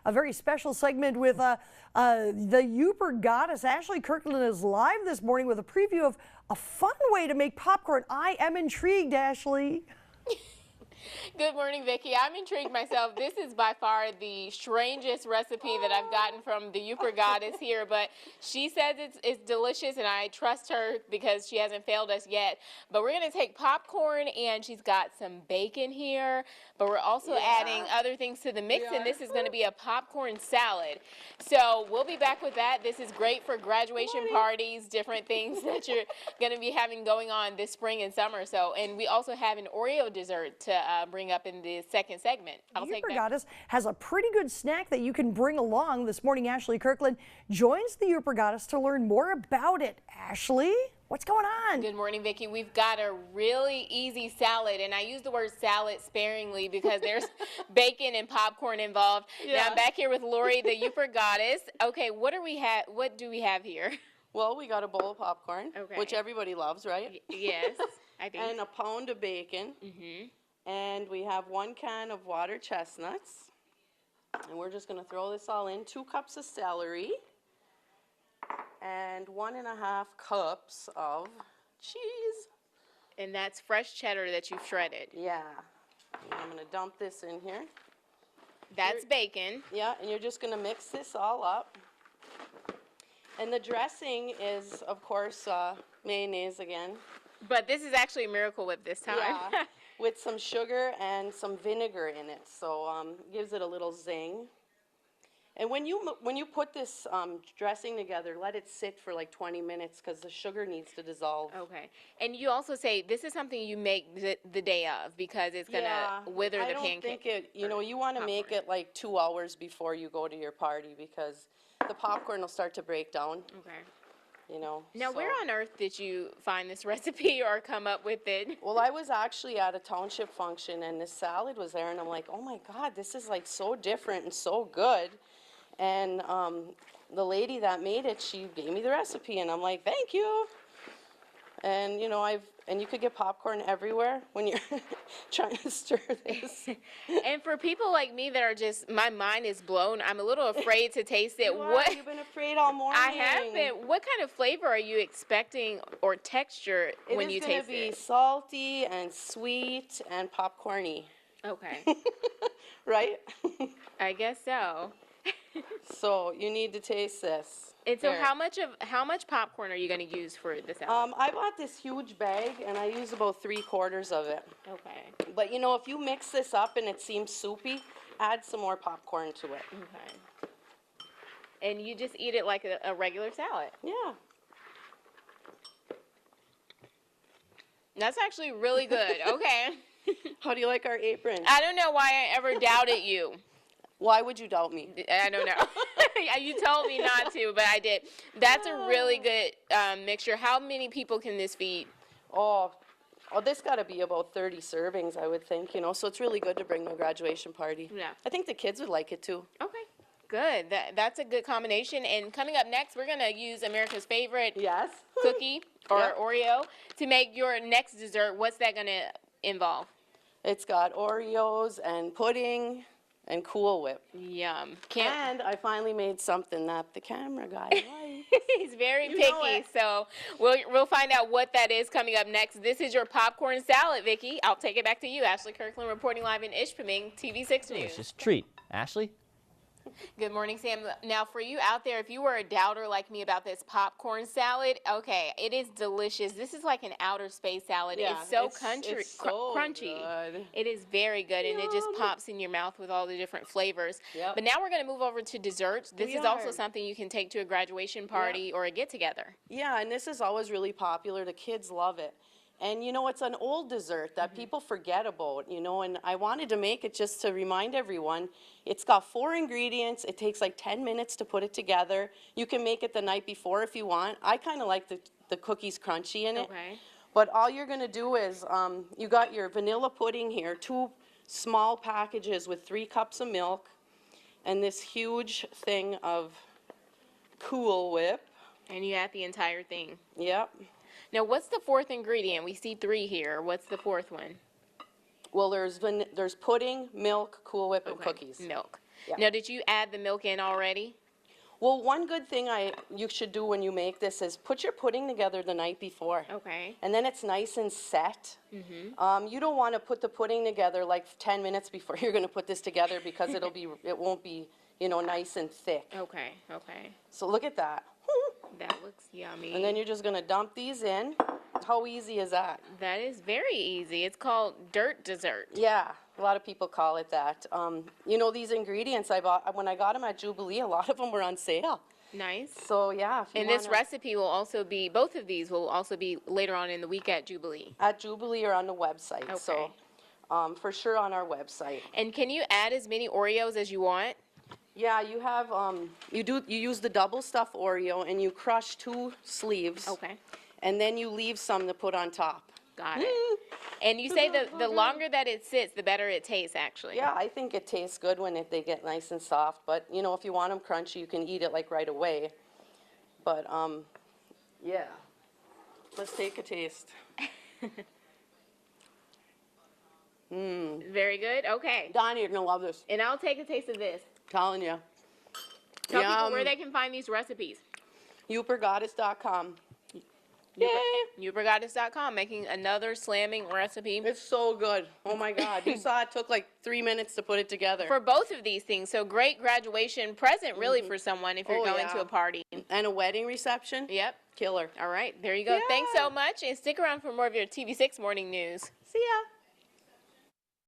A very special segment with the Yooper Goddess. Ashley Kirkland is live this morning with a preview of a fun way to make popcorn. I am intrigued, Ashley. Good morning, Vicki. I'm intrigued myself. This is by far the strangest recipe that I've gotten from the Yooper Goddess here, but she says it's delicious, and I trust her because she hasn't failed us yet. But we're going to take popcorn, and she's got some bacon here, but we're also adding other things to the mix, and this is going to be a popcorn salad. So we'll be back with that. This is great for graduation parties, different things that you're going to be having going on this spring and summer. So, and we also have an Oreo dessert to bring up in the second segment. Yooper Goddess has a pretty good snack that you can bring along. This morning, Ashley Kirkland joins the Yooper Goddess to learn more about it. Ashley, what's going on? Good morning, Vicki. We've got a really easy salad, and I use the word salad sparingly because there's bacon and popcorn involved. Now I'm back here with Lori, the Yooper Goddess. Okay, what do we have here? Well, we got a bowl of popcorn, which everybody loves, right? Yes, I think. And a pound of bacon. And we have 1 can of water chestnuts. And we're just going to throw this all in. 2 cups of celery. And 1.5 cups of cheese. And that's fresh cheddar that you've shredded. Yeah. And I'm going to dump this in here. That's bacon. Yeah, and you're just going to mix this all up. And the dressing is, of course, mayonnaise again. But this is actually a Miracle Whip this time. Yeah, with some sugar and some vinegar in it, so gives it a little zing. And when you put this dressing together, let it sit for like 20 minutes because the sugar needs to dissolve. Okay. And you also say this is something you make the day of because it's going to wither the pancake. I don't think it, you want to make it like 2 hours before you go to your party because the popcorn will start to break down. Okay. Now, where on earth did you find this recipe or come up with it? Well, I was actually at a township function, and this salad was there, and I'm like, oh my God, this is like so different and so good. And the lady that made it, she gave me the recipe, and I'm like, thank you. And and you could get popcorn everywhere when you're trying to stir this. And for people like me that are just, my mind is blown, I'm a little afraid to taste it. You've been afraid all morning. I have been. What kind of flavor are you expecting or texture when you taste it? It's going to be salty and sweet and popcorny. Okay. Right? I guess so. So you need to taste this. And so how much popcorn are you going to use for the salad? I bought this huge bag, and I use about 3/4 of it. Okay. But if you mix this up and it seems soupy, add some more popcorn to it. Okay. And you just eat it like a regular salad? Yeah. That's actually really good. Okay. How do you like our apron? I don't know why I ever doubted you. Why would you doubt me? I don't know. You told me not to, but I did. That's a really good mixture. How many people can this feed? Oh, this got to be about 30 servings, I would think, So it's really good to bring to a graduation party. Yeah. I think the kids would like it, too. Okay. Good. That's a good combination. And coming up next, we're going to use America's favorite cookie or Oreo to make your next dessert. What's that going to involve? It's got Oreos and pudding and Cool Whip. Yum. And I finally made something that the camera guy likes. He's very picky, so we'll find out what that is coming up next. This is your popcorn salad, Vicki. I'll take it back to you. Ashley Kirkland reporting live in Ishpeming, TV6 News. Delicious treat. Ashley? Good morning, Sam. Now, for you out there, if you were a doubter like me about this popcorn salad, okay, it is delicious. This is like an outer space salad. Yeah, it's so crunchy. Good. It is very good, and it just pops in your mouth with all the different flavors. Yep. But now we're going to move over to desserts. This is also something you can take to a graduation party or a get-together. Yeah, and this is always really popular. The kids love it. And, it's an old dessert that people forget about, and I wanted to make it just to remind everyone. It's got 4 ingredients. It takes like 10 minutes to put it together. You can make it the night before if you want. I kind of like the cookies crunchy in it. Okay. But all you're going to do is you got your vanilla pudding here, 2 small packages with 3 cups of milk, and this huge thing of Cool Whip. And you add the entire thing. Yep. Now, what's the 4th ingredient? We see 3 here. What's the 4th one? Well, there's pudding, milk, Cool Whip, and cookies. Milk. Yeah. Now, did you add the milk in already? Well, one good thing you should do when you make this is put your pudding together the night before. Okay. And then it's nice and set. You don't want to put the pudding together like 10 minutes before you're going to put this together because it won't be, nice and thick. Okay, okay. So look at that. That looks yummy. And then you're just going to dump these in. How easy is that? That is very easy. It's called dirt dessert. Yeah, a lot of people call it that. These ingredients I bought, when I got them at Jubilee, a lot of them were on sale. Nice. So yeah. If you And this wanna- recipe will also be, both of these will also be later on in the week at Jubilee. At Jubilee or on the website. Okay. So for sure on our website. And can you add as many Oreos as you want? Yeah, you have, you use the double stuffed Oreo and you crush 2 sleeves. Okay. And then you leave some to put on top. Got it. And you say the longer that it sits, the better it tastes, actually. Yeah, I think it tastes good when they get nice and soft. But, if you want them crunchy, you can eat it like right away. But, yeah. Let's take a taste. Very good. Okay. Donnie, you're going to love this. And I'll take a taste of this. Telling you. Tell people where they can find these recipes. YooperGoddess.com. Yay! Yoopergoddess.com, making another slamming recipe. It's so good. Oh my God. You saw it took like 3 minutes to put it together. For both of these things. So great graduation present, really, for someone if you're going to yeah. a party. And a wedding reception. Yep. Killer. All right. There you go. Yeah. Thanks so much. And stick around for more of your TV6 morning news. See ya.